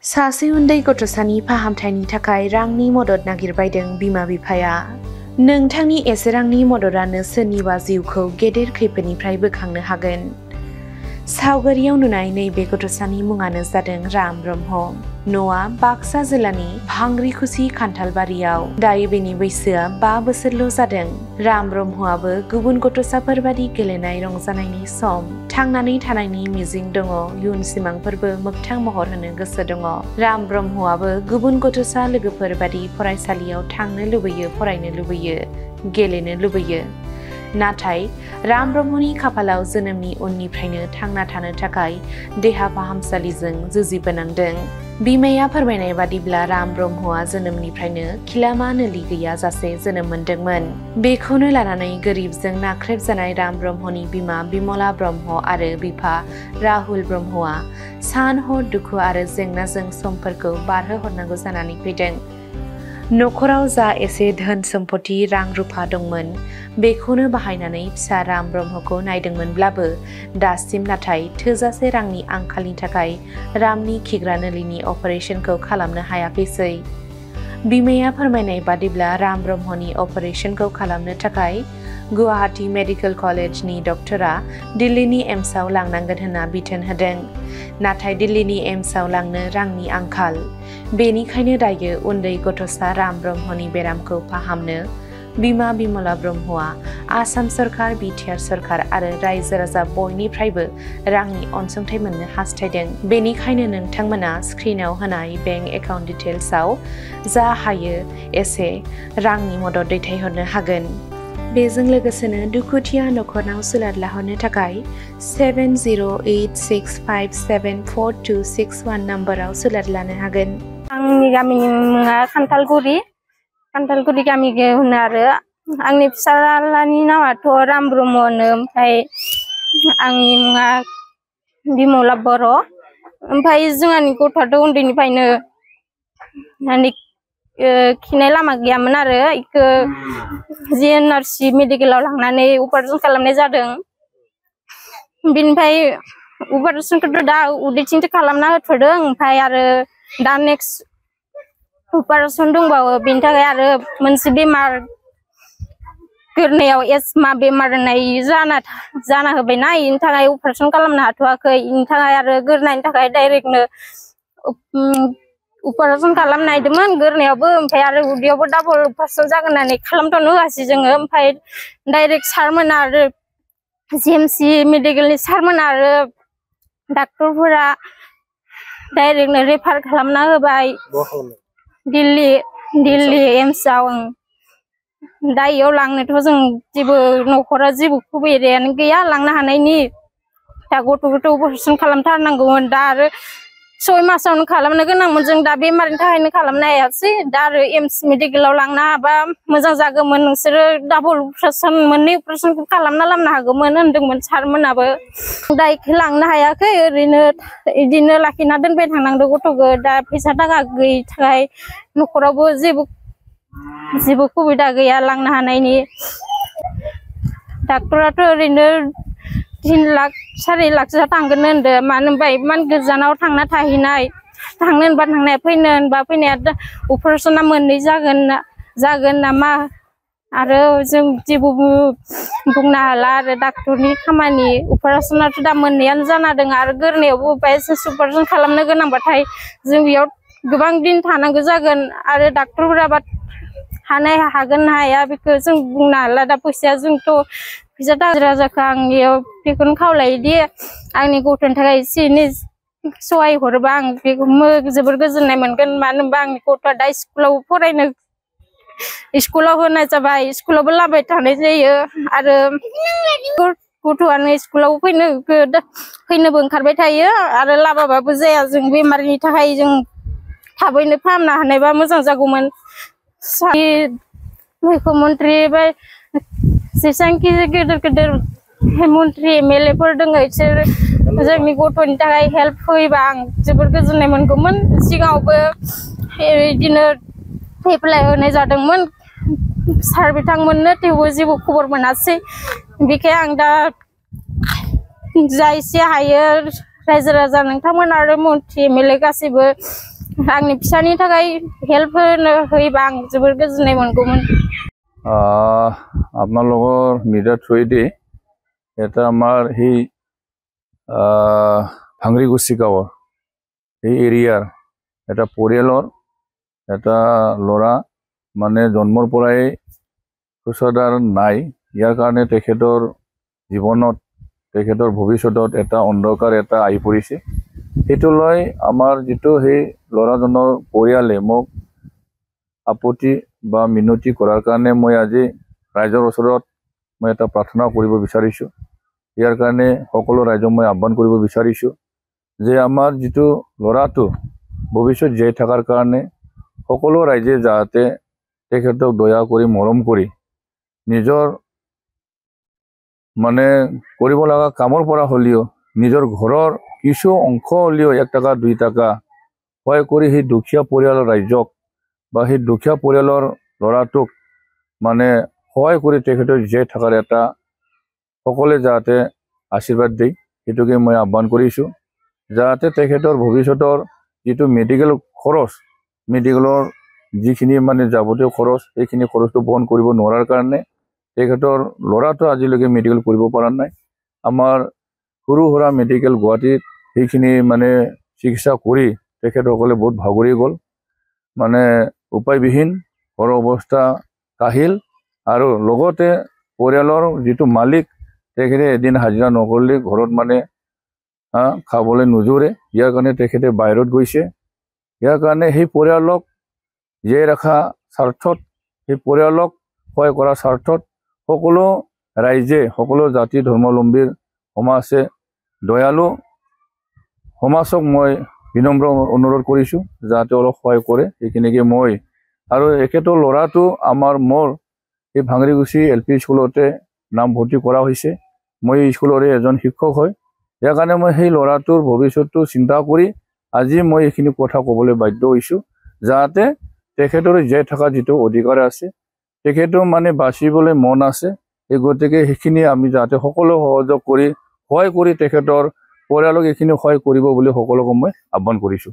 सासे उन्दै गथ'सानि फाहामथायनि थाखाय रांनि मदद नागिरबायदों बिमा बिफाया। नोंथांनि एसे रांनि मददानो सोरनिबा जिउखौ गेदेर खैफोदनिफ्राय बोखांनो हागोन। सावगारियाव नुनाय नैबे गथ'सानि मुङानो जादों राम ब्रह्म। न'आ बाक्सा जिल्लानि भांग्रिखुसि खान्थालबारियाव। दायो बेनि बैसोआ 5 बोसोरल' जादों। राम ब्रह्मआबो गुबुन गथ'साफोर बादि गेलेनाय रंजानायनि सम, थांनानै थानायनि मिजिं दङ, इयुन सिमांफोरबो मोगथां महर होनो गोसो दङ। राम ब्रह्मआबो गुबुन गथ'सा लोगोफोर बादि फरायसालियाव थांनो लुबैयो, फरायनो लुबैयो, गेलेनो लुबैयो। नाथाय राम ब्रह्मनि खाफालाव जोनोमनि उननिफ्रायनो थांना थानो थाखाय देहा फाहामसालिजों जुजिबोनांदों। बिमाया फोरमायनाय बादिब्ला राम ब्रह्मआ जोनोमनिफ्रायनो खिलामा नोलि गैयाजासे जोनोम मोनदोंमोन। बेखौनो लानानै गोरिबजों नाख्रेबजानाय राम ब्रह्मनि बिमा बिमला ब्रह्म आरो बिफा राहुल ब्रह्मआ सान हर दुखु आरो जेंनाजों समफोरखौ बारहोहरनांगौ जानानै फैदों। न'खराव जा एसे धोन सम्पति रां रुफा दंमोन बेखौनो बाहायनानै फिसा राम ब्रह्मखौ नायदोंमोनब्लाबो दासिम नाथाय थोजासे रांनि आंखालनि थाखाय रामनि खिग्रा नोलिनि अपारेशनखौ खालामनो हायाखैसै। बिमाया फोरमायनाय बादिब्ला राम ब्रह्मनि अपारेशनखौ खालामनो थाखाय गुवाहाटी मेडिकेल कलेजनि डक्टरा दिल्लीनि एम्सआव लांनांगोन होनना बिथोन होदों। नाथाय दिल्लीनि एम्सआव लांनो रांनि आंखाल। बेनिखायनो दायो उन्दै गथ'सा राम ब्रह्मनि बेरामखौ फाहामनो बिमा बिमला ब्रह्मआ आसाम सरकार, बिटिआर सरकार आरो रायजो राजा बयनिफ्रायबो रांनि अनसुंथाइ मोननो हास्थायदों। बेनिखायनो नोंथांमोना स्क्रिनाव होनाय बेंक एकाउन्ट डिटेल्सआव जा हायो एसे रांनि मदद दैथायहरनो हागोन। बेजों लोगोसेनो दुखुथिया न'खरनाव सोलाद लाहरनो थाखाय 7086574261 नाम्बाराव सोलाद लानो हागोन। आंनि गामिनि मुङा खान्थालगुरि गामि होनो आरो आंनि फिसालानि नामाथ' राम ब्रह्मनो, ओमफ्राय आंनि मुङा बिमला बर'। ओमफ्राय जोंहानि गथ'आथ' उन्दैनिफ्रायनो माने खिनाय लामा गैयामोन आरो इखो जिएनआरसि मेडिकेलाव लांनानै अपारेसन खालामनाय जादों। बिनिफ्राय अपारेसनखौथ' दा उदैथिंसो खालामना होथ'दों, ओमफ्राय आरो दा नेक्स्ट अपारेसन दंबावो। बेनि थाखाय आरो मोनसे बेमार गोरनायाव एस्मा बेमार होननाय जाना होबायना, बेनि थाखाय अपारेसन खालामनो हाथ'वाखै। बेनि थाखाय आरो गोरनायनि थाखाय डाइरेक्टनो अपारेसन खालामनो नागिरदोंमोन गोरनायावबो, ओमफ्राय आरो उदैयावबो डाबल अपारेसन जागोन होननानै खालामथ'नो होआसै जोङो। ओमफ्राय डाइरेक्ट सारमोना आरो जिएमसि मेडिकेलनि सारमोना आरो डाक्टरफोरा डाइरेक्टनो रेफार खालामना होबाय दिल्ली एम्सआव। दा इयाव लांनोथ' जों जेबो न'खरा जेबो सुबिदायानो गैया लांनो हानायनि। दा गथ'खौथ' अपारेसन खालामथारनांगौमोन, दा आरो 6 मासावनो खालामनो गोनांमोन। जों दा बेमारनि थाखायनो खालामनो हायासै। दा आरो एम्स मेडिकेलाव लांनो हाबा मोजां जागौमोन, नोंसोरो डाबल अपारेसन मोननै अपारेसनखौ खालामना लाबोनो हागौमोन होनदोंमोन सारमोनाबो। दा इखौ लांनो हायाखै, ओरैनो इदिनो लाखिना दोनबाय थानांदों गथ'खौ। दा फैसा थाखा गैयि थाखाय न'खरावबो जेबो सुबिदा गैया लांनो हानायनि। डाक्टराथ' ओरैनो 3 लाख 4 लाखसो थांगोन होनदों। मानो होनबा इमान गोजानाव थांना थाहैनाय, थांनो होनबा थांनाया, फैनो होनबा फैनाया, अपारेसना मोननै जागोन नामा आरो जों जेबो बुंनो हाला आरो डाक्टरनि खामानि। अपारेसनाथ' दा मोननैयानो जाना दङ आरो गोरनायावबो अपारेसन खालामनो गोनांबाथाय जों बेयाव गोबां दिन थानांगौ जागोन आरो डाक्टरफोराबा हागोन हाया बेखौ जों बुंनो हाला। दा फैसाया जोंथ' फैसा दाज्रा जाखो आं बेयाव बेखौनो खावलायोदि आंनि गथ'नि थाखाय एसे एनै सहाय हरोबा आं बेखौ जोबोर गोजोननाय मोनगोन। मानो होनबा आंनि गथ'आ दा स्कुलाव होनाय जाबाय, स्कुलावबो लाबाय थानाय जायो आरो गथ'आनो स्कुलाव फैनोबो ओंखारबाय थायो आरो लाबाबाबो जाया। जों बेमारनि थाखाय जों थाबैनो फाहामनो हानायबा मोजां जागौमोन। मुख्यमन्त्रि बा जेसेबांखि गेदेर मन्त्रि एमएलए फोर दङ बिसोर जोंनि गथ'नि थाखाय हेल्प होयोबा आं जोबोर गोजोननाय मोनगौमोन। सिगाङावबो बिदिनो एप्लाइ होनाय जादोंमोन सार बिथांमोननो, थेवबो जेबो खबर मोनासै। बेखायनो आं दा जा एसे हायो रायजो राजा नोंथांमोन आरो मन्त्रि एमएलए गासैबो आंनि फिसानि थाखाय हेल्प होयोबा आं जोबोर गोजोननाय मोनगौमोन। আপোনালোকৰ মিডিয়াৰ থ্ৰুৱেদি এটা আমাৰ সেই ভাংৰিগুচি গাঁৱৰ এই এৰিয়াৰ এটা পৰিয়ালৰ এটা ল'ৰা মানে জন্মৰ পৰাই শৌচাগাৰ নাই, ইয়াৰ কাৰণে তেখেতৰ জীৱনত তেখেতৰ ভৱিষ্যতত এটা অন্ধকাৰ এটা আহি পৰিছে। সেইটো লৈ আমাৰ যিটো সেই ল'ৰাজনৰ পৰিয়ালে মোক আপত্তি বা মিনতি কৰাৰ কাৰণে মই আজি ৰাইজৰ ওচৰত মই এটা প্ৰাৰ্থনা কৰিব বিচাৰিছোঁ। ইয়াৰ কাৰণে সকলো ৰাইজক মই আহ্বান কৰিব বিচাৰিছোঁ যে আমাৰ যিটো ল'ৰাটো ভৱিষ্যত জীয়াই থকাৰ কাৰণে সকলো ৰাইজে যাতে তেখেতক দয়া কৰি মৰম কৰি নিজৰ মানে কৰিব লগা কামৰ পৰা হ'লেও নিজৰ ঘৰৰ কিছু অংশ হ'লেও 1 টকা 2 টকা সহায় কৰি সেই দুখীয়া পৰিয়ালৰ ৰাইজক বা সেই দুখীয়া পৰিয়ালৰ ল'ৰাটোক মানে সহায় কৰি তেখেতৰ জীয়াই থকাৰ এটা সকলে যাতে আশীৰ্বাদ দিয়ে, সেইটোকে মই আহ্বান কৰিছোঁ। যাতে তেখেতৰ ভৱিষ্যতৰ যিটো মেডিকেল খৰচ, মেডিকেলৰ যিখিনি মানে যাৱতীয় খৰচ, সেইখিনি খৰচটো বহন কৰিব নোৱাৰাৰ কাৰণে তেখেতৰ ল'ৰাটো আজিলৈকে মেডিকেল কৰিব পৰা নাই। আমাৰ সৰু সুৰা মেডিকেল গুৱাহাটীত সেইখিনি মানে চিকিৎসা কৰি তেখেতসকলে বহুত ভাগৰি গ'ল, মানে উপায়বিহীন ঘৰৰ অৱস্থা কাহিল। আৰু লগতে পৰিয়ালৰ যিটো মালিক তেখেতে এদিন হাজিৰা নকৰিলে ঘৰত মানে খাবলৈ নোজোৰে, ইয়াৰ কাৰণে তেখেতে বাহিৰত গৈছে। ইয়াৰ কাৰণে সেই পৰিয়ালক জীয়াই ৰখা স্বাৰ্থত, সেই পৰিয়ালক সহায় কৰাৰ স্বাৰ্থত সকলো ৰাইজে, সকলো জাতি ধৰ্মাৱলম্বীৰ সমাজে, দয়ালু সমাজক মই বিনম্ৰ অনুৰোধ কৰিছোঁ যাতে অলপ সহায় কৰে। সেইখিনিকে মই আৰু এখেতৰ ল'ৰাটো মোৰ এই ভাংৰিগুচি LP স্কুলতে নামভৰ্তি কৰা হৈছে। মই এই স্কুলৰে এজন শিক্ষক হয়। ইয়াৰ কাৰণে মই সেই ল'ৰাটোৰ ভৱিষ্যতটো চিন্তা কৰি আজি মই এইখিনি কথা ক'বলৈ বাধ্য হৈছোঁ যাতে তেখেতৰ জীয়াই থকা যিটো অধিকাৰ আছে, তেখেতৰ মানে বাচিবলৈ মন আছে, এই গতিকে সেইখিনি আমি যাতে সকলো সহযোগ কৰি সহায় কৰি তেখেতৰ পৰিয়ালক এইখিনি সহায় কৰিব বুলি সকলোকে মই আহ্বান কৰিছোঁ।